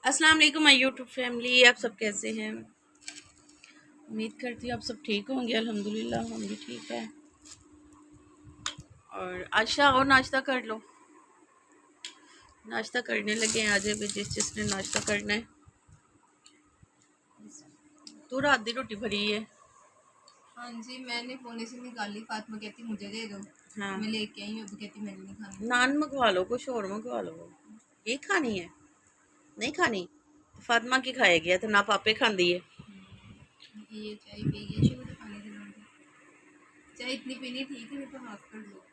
अस्सलाम वालेकुम my YouTube family. आप सब कैसे हैं? उम्मीद करती हूँ आप सब ठीक होंगे। अल्हम्दुलिल्लाह हम भी ठीक है। और आशा और नाश्ता कर लो। नाश्ता करने लगे हैं। आज भी जिसने नाश्ता करना है। तो रात दी रोटी भरी है। हाँ जी, मैंने फोन से निकाली। फातिमा कहती मुझे दे दो। हाँ, मैं लेके आई हूँ। अभी कहती मैंने नहीं खानी। नान मंगवा लो, कुछ और मंगवा लो। ये खानी है? नहीं खानी तो फातिमा की खाएगी तो ना पापे खाती है। ये चाय पी गई शुरू तो खाने के लिए चाय इतनी पीनी ठीक है, नहीं तो हाफ कर लो।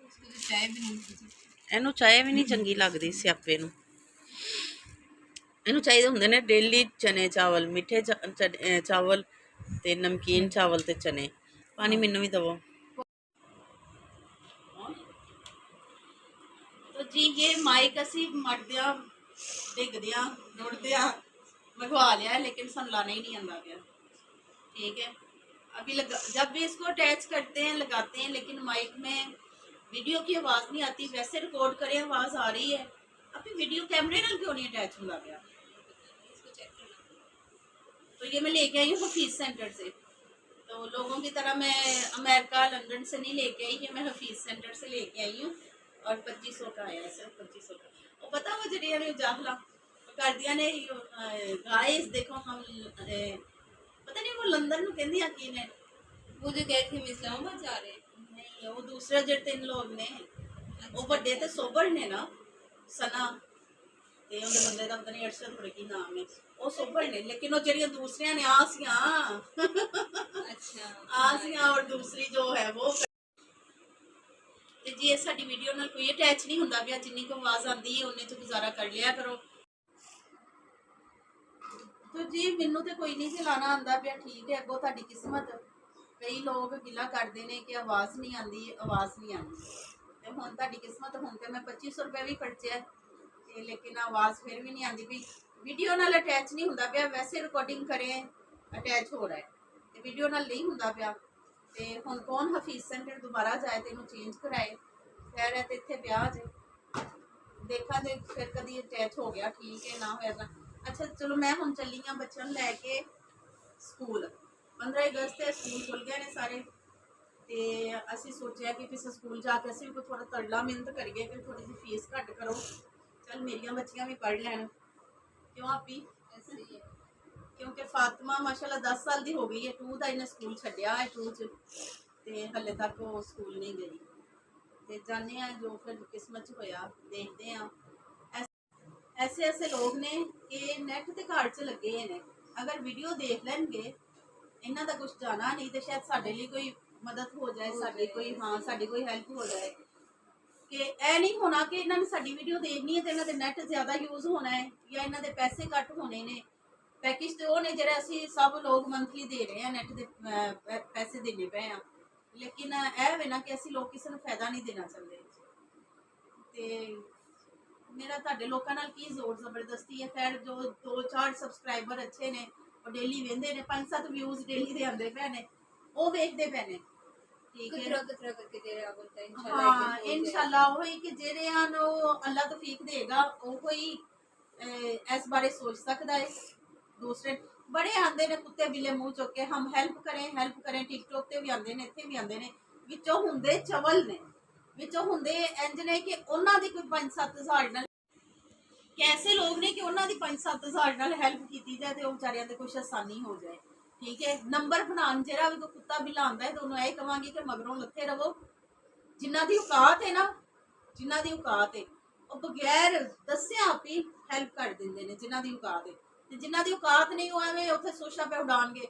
उसको तो चाय भी नहीं पी। ਇਹਨੂੰ ਚਾਹ ਵੀ ਨਹੀਂ ਚੰਗੀ ਲੱਗਦੀ ਸਿਆਪੇ ਨੂੰ। ਇਹਨੂੰ ਚਾਹੀਦੇ ਹੁੰਦੇ ਨੇ ਡੇਲੀ ਚਨੇ ਚਾਵਲ, ਮਿੱਠੇ ਚਾਵਲ ਤੇ ਨਮਕੀਨ ਚਾਵਲ ਤੇ ਚਨੇ। ਪਾਣੀ ਮੈਨੂੰ ਵੀ ਦਵੋ। तो जी ये माइक असी मरद्या डिगद्या रुड़द्या मंगवा लिया है, लेकिन सन लाना ही नहीं आंदा गया। ठीक है, अभी जब भी इसको अटैच करते हैं लगाते हैं, लेकिन माइक में वीडियो की आवाज़ नहीं आती। वैसे रिकॉर्ड करें आवाज़ आ रही है, अभी वीडियो कैमरे नाल क्यों नहीं अटैच होंदा गया? तो ये मैं लेके आई हूँ हफीज़ सेंटर से। तो लोगों की तरह मैं अमेरिका लंदन से नहीं लेके आई, ये मैं हफीज़ सेंटर से लेके आई हूँ। और 2500 का आया है, सिर्फ 2500 का। और पता वो जरिया ने जाहला कर दिया ने गाइस देखो हम पता नहीं वो लंदन में कहंदी की ने वो जो गए थे हम इस्लामाबाद जा रहे हैं। नहीं वो दूसरे जो 3 लोग ने वो बड़े ते सोबर ने ना सना ते उनके बंदे का पता नहीं अरशद थोड़े की नाम है वो सोबर ने, लेकिन वो जरिया दूसरियां ने आसियां अच्छा आसियां और दूसरी जो है वो ਤੇ ਜੀ ਇਹ ਸਾਡੀ ਵੀਡੀਓ ਨਾਲ ਕੋਈ ਅਟੈਚ ਨਹੀਂ ਹੁੰਦਾ ਪਿਆ। ਜਿੰਨੀ ਕੁ ਆਵਾਜ਼ ਆਉਂਦੀ ਹੈ ਉਹਨੇ 'ਚ ਗੁਜ਼ਾਰਾ ਕਰ ਲਿਆ ਕਰੋ। तो जी मैनू तो कोई नहीं चलाना आंदा पिया, ठीक है। अगों तुहाडी किस्मत। कई लोग गिला करते हैं कि आवाज़ नहीं आती, आवाज़ नहीं आती। तो हुण तुहाडी किस्मत, हुण तो मैं 2500 रुपये भी खर्चे ते लेकिन आवाज़ फिर भी नहीं आती पई। वीडियो नाल अटैच नहीं हुंदा पिया, वैसे रिकॉर्डिंग करें अटैच हो रहा है तो वीडियो नाल नहीं हुंदा पिया। ते हुण कौन हफीज़ सेंटर दोबारा जाए तो इनू चेंज कराए? खैर है तो इत्थे पिया जे देखा दे फिर कभी अटैच हो गया ठीक है, ना होया। अच्छा चलो मैं हुण चली हाँ बच्चों नूं लैके स्कूल। 15 अगस्त है, स्कूल खुल गए ने सारे। ते असीं सोचा कि किसी स्कूल जाके असीं भी कोई थोड़ा तरला मिहनत करिए कि थोड़ी जी फीस घट करो। चल मेरिया बच्चियां भी पढ़ लैन, क्यों आपी? ऐसे ही है। क्योंकि फातिमा माशाल्लाह 10 साल की हो गई है। 2 का इन्हें स्कूल छड्डिया है, 2 च ते हले तक वो स्कूल नहीं गई। ते जाने हैं जो फिर किस्मत च होया, देखते हैं। ऐसे ऐसे लोग ने कि नैट ते घर च लगे ने, अगर वीडियो देख लैणगे इन्हां दा कुछ जाना नहीं तो शायद साडे लिए कोई मदद हो जाए, साडी कोई हाँ साडी कोई हेल्प हो जाए। कि ऐ नहीं होना कि इन्होंने साडी वीडियो देखनी है तो इन्हों नैट ज़्यादा यूज़ होना है या इन्हों पैसे घट होने ने। पैकेज तो वो ने जो असी सब लोग मंथली दे रहे हैं, नैट के पैसे देने पे हैं, लेकिन यह वे ना कि असी लोग किसी को फायदा नहीं देना चाहते। तो मेरा तुहाडे लोकां नाल की जोर जबरदस्ती है। खैर जो 2-4 सबसक्राइबर अच्छे ने वो डेली वेंदे ने, 5-7 व्यूज़ डेली दे आंदे पे ने, वो वेखदे पे ने। ठीक है, कतरा करके दे रहा बोलता है हाँ इंशाल्लाह वही कि जेरे अल्लाह तौफीक देगा वो कोई इस बारे सोच सकता है। दूसरे बड़े आंदे ने कुत्ते बिल्ले मुंह चुक के हम हेल्प करें। टिकटॉक ते भी आंदे ने, इत्थे भी आंदे ने। विचों हुंदे चवल ने, विचों हुंदे इंज ने कि उन्हां दी कोई 5-7 हज़ार नाल कैसे लोग ने कि उन्हां दी 5-7 हज़ार नाल हेल्प कीती जाए तो बेचारियां ते कुछ आसानी हो जाए। ठीक है, नंबर बनान जेड़ा भी कोई कुत्ता बिल्ला आंदा है तो उन्होंने यह कहांगी कि मगरों लथे रवो। जिन्हां दी औकात है ना, जिन्हां दी औकात है वो बगैर दस्से आप ही हेल्प कर देंगे ने। जिन्हां दी औकात है ते जिन्हां दी औकात नहीं वो एवें उत्थे सोशा पे उड़ाणगे।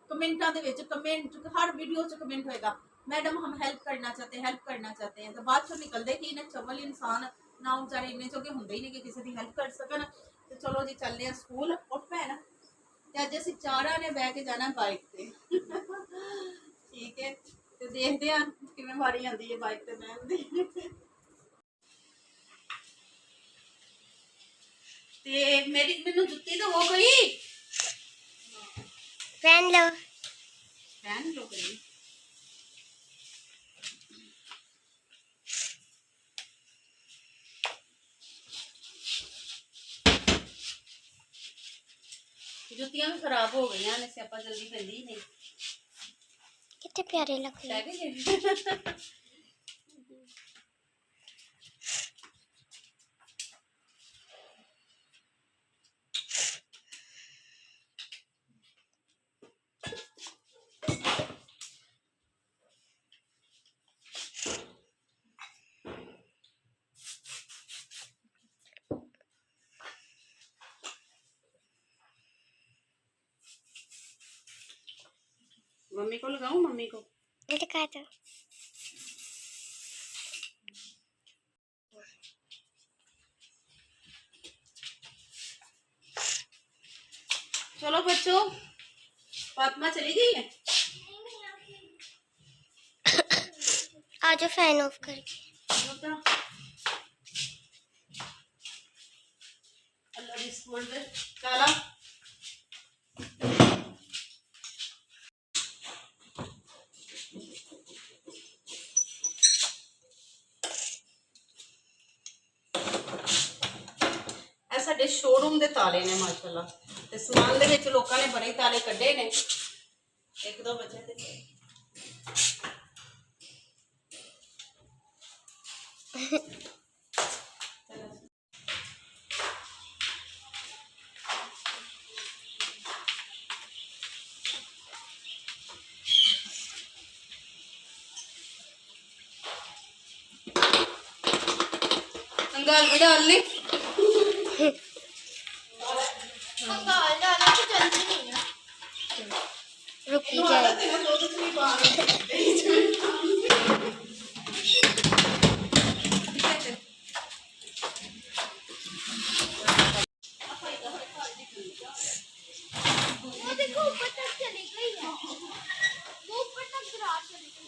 कमेंटां दे विच कमेंट हर वीडियो च कमेंट होएगा मैडम हम हेल्प करना चाहते हैं। तो बाद चों निकलदे की ने चवल इंसान ना बेचारे इन्ने चोगे हुंदे ही नहीं कि किसी दी हेल्प कर सकन। तो चलो जी चलने हैं स्कूल। उठ भैन ते अज असीं चारां ने बह के जाना बाइक ते ठीक है, तो देखते हैं किवें वारी आंदी है बाइक ते बहन दी। ते मेरी मैनू जुत्ती तो वो कोई पहन लो कोई। ਜੁੱਤੀਆਂ ਵੀ ਖਰਾਬ ਹੋ ਗਈਆਂ ਨੇ, ਸਿਆਪਾ ਜਲਦੀ ਪੈਂਦੀ ਹੀ ਨਹੀਂ। कितने प्यारे लग रहे ਲੈ हैं। ਕੇ ਗਈ मम्मी को लगाऊं? मम्मी को दिखा दो। चलो बच्चों, फातिमा चली गई है। आज फैन ऑफ करके। होता अल्लाह दी स्कूल दे काला ਸਾਡੇ ਸ਼ੋਰੂਮ ਦੇ ਤਾਲੇ ਨੇ ਮਾਸ਼ਾਅੱਲਾ, ਤੇ ਸਮਾਨ ਦੇ ਵਿੱਚ ਲੋਕਾਂ ਨੇ ਬੜੇ ਤਾਲੇ ਕੱਢੇ ਨੇ, ਇੱਕ ਦੋ ਬਚੇ ਤੇ अंगाल भी डाल ली। रुकी जाए। देखो ऊपर तक चली गई है, वो ऊपर तक दरार चली गई।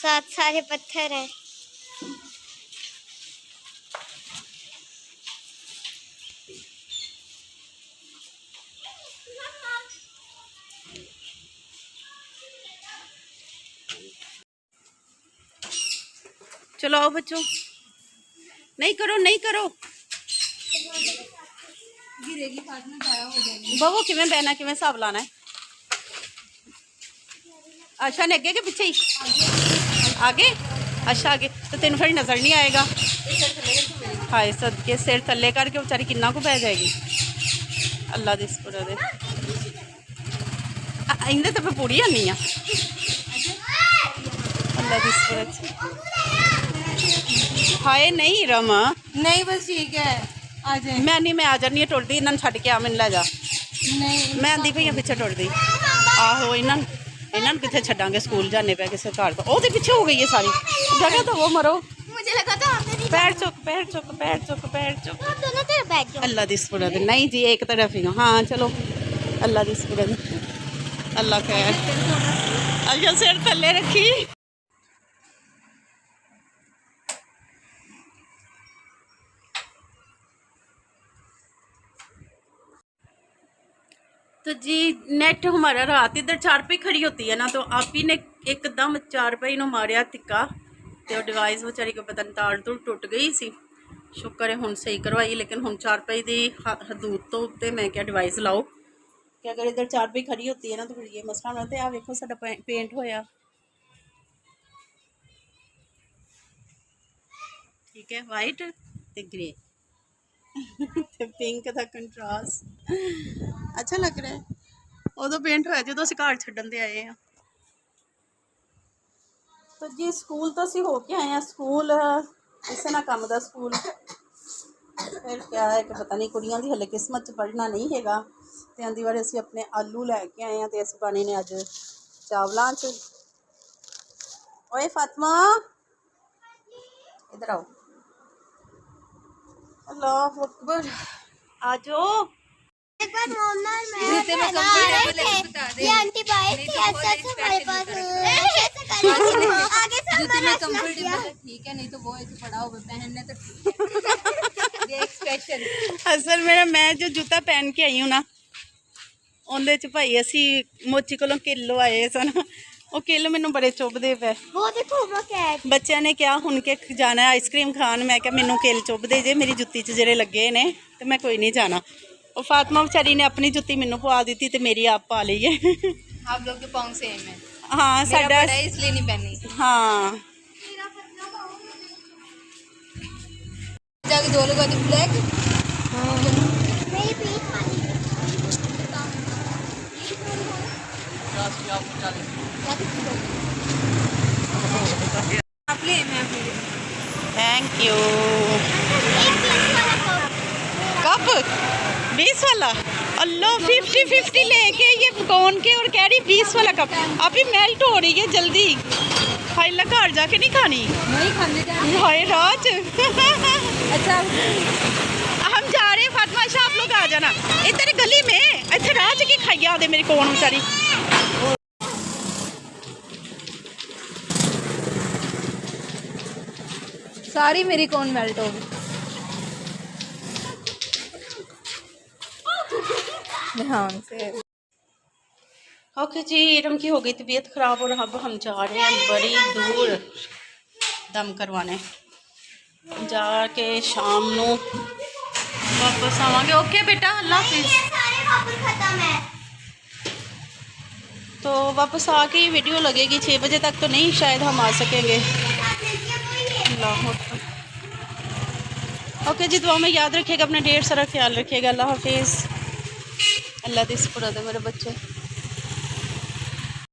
साथ सारे पत्थर हैं। चलो आओ बच्चों, नहीं करो नहीं करो, गिरेगी फातिमा, जाया हो जाएगी। बबू किवें बहना, किवें हिसाब लाना है? अच्छा ने अगे के पीछे ही आगे? अच्छा आगे तो तेन फिर नजर नहीं आएगा। हाय सदके, सिर थले करके बेचारी किन्ना को पै जाएगी। अल्लाह दी सुपर दे इंदे तो मैं पूरी आनी आ। अल्लाह दी सुपर। हाय नहीं रमा, नहीं बस ठीक है, आ जाए। मैं नहीं, मैं आ जानी है टुरदी, इन्होंने छड़ के आ मैनू लै जा। नहीं मैं आंदी पई पिछे टुरदी। आहो इन्होंने कितने छड्डांगे, स्कूल जाने पे किसी घर तो ओहदे पिछे हो गई है सारी जगह। तो वो मरो, मुझे लगा था आपने नहीं। पैर चुक पैर चुक पैर चुक पैर चुक। आप दोनों तरफ बैठ जाओ। अल्लाह दी सुपर दे। नहीं जी एक तरफ ही हो। हाँ चलो अल्लाह दी सुपर दे। अल्लाह खैर। अच्छा सिर थल्ले रखी। तो जी नेट हमारा रात इधर चारपाई खड़ी होती है ना, तो आप ही ने एकदम चारपाई नु मारिया तिक्का, तो डिवाइस बेचारी को पता नहीं तार तो टुट गई सी। शुक्र है हुण सही करवाई, लेकिन हुण चारपाई की हदूद तो उत्ते मैं क्या डिवाइस लाओ कि अगर इधर चारपाई खड़ी होती है ना तो फिर ये मसला होना। तो आ वेखो साडा पेंट होया ठीक है, वाइट ते ग्रे ते पिंक का कंट्रास्ट अच्छा लग रहा है। उदों पेंट होया जो असीं घर छड्डण ते आए हैं। तो जी स्कूल तो असीं हो के आए हैं, स्कूल किसी ना काम का स्कूल। फिर क्या है कि पता नहीं कुड़ियां दी हले किस्मत च पढ़ना नहीं हैगा, ते आंदी वारी असीं अपने आलू लैके आए हैं, ते इस बाणी ने अज चावलां च। ओए फातिमा इधर आओ। अल्लाह अकबर, आ जाओ। एक बार मोमना और मैं जूते में नहा रहे कंफर्टेबल है, थे। बता दे। ये आंटी बाइक नहीं थी, तो वो ऐसे ऐसे हमारे पास आगे से जूते में हमारा कंफर्टेबल है, ठीक है, नहीं तो वो ऐसे पड़ा हुआ पहनने तो ठीक है। ये एक स्पेशल असल मेरा मैं जो जूता पहन के आई हूँ ना, ਉਹਦੇ ਚ ਭਾਈ ਅਸੀਂ ਮੋਚੀ ਕੋਲੋਂ ਕਿਲੋ ਆਏ ਸਨ। ਉਹ ਕਿਲੋ ਮੈਨੂੰ ਬੜੇ ਚੁੱਭਦੇ ਪਏ। वो देखो वो कैट ਬੱਚਿਆਂ ਨੇ ਕਿਹਾ ਹੁਣ ਕਿ ਜਾਣਾ ਆਈਸਕ੍ਰੀਮ ਖਾਣ। ਮੈਂ ਕਿਹਾ ਮੈਨੂੰ ਕਿਲ ਚੁੱਭਦੇ ਜੇ, ਮੇਰੀ ਜੁੱਤੀ 'ਚ ਜਿਹੜੇ ਲੱਗੇ ਨੇ, ਤੇ ਮੈਂ ਕੋਈ ਨਹੀਂ ਜਾਣਾ। ਉਹ ਫਾਤਮਾ ਵਿਚਾਰੀ ਨੇ ਆਪਣੀ ਜੁੱਤੀ ਮੈਨੂੰ ਪਵਾ ਦਿੱਤੀ ਤੇ ਮੇਰੀ ਆਪ ਪਾ ਲਈ ਹੈ। आप लोग के पाँव सेम है, ਹਾਂ मेरा ਸਾਡਾ बड़ा है इसलिए नहीं पहनी। ਹਾਂ जाके दो लोग ब्लैक मेरी पीठ वाली आप ले, मैं आप ले। Thank you. एक पीठ वाला कप कप 20 वाला, अल्लाह 50-50 लेके ये कौन के और कह रही 20 वाला कप। अभी मेल्ट हो रही है जल्दी। फाइला घर जाके नहीं खानी। नहीं खाने जा रहे। हाय राज अच्छा हम जा रहे हैं फातिमा शाह, आप लोग आ जाना। इधर गली में इधर राज की खाइए आदे मेरी कौन बेचारी। सारी मेरी कौन मेल्ट होगी। ध्यान से। ओके जी, इरम की हो गई तबीयत ख़राब और अब हम जा रहे हैं बड़ी दूर दम करवाने। जाके शाम नू वापस आवांगे। ओके बेटा, अल्लाह हाफिज़। सारे कप खत्म है तो वापस आके ही वीडियो लगेगी। 6 बजे तक तो नहीं शायद हम आ सकेंगे। अल्लाह हाफ़िज़। ओके जी, दुआ में याद रखिएगा, अपना ढेर सारा ख्याल रखिएगा। अल्लाह हाफिज़। अल्लाह दिस पुरा दे मेरे बच्चे।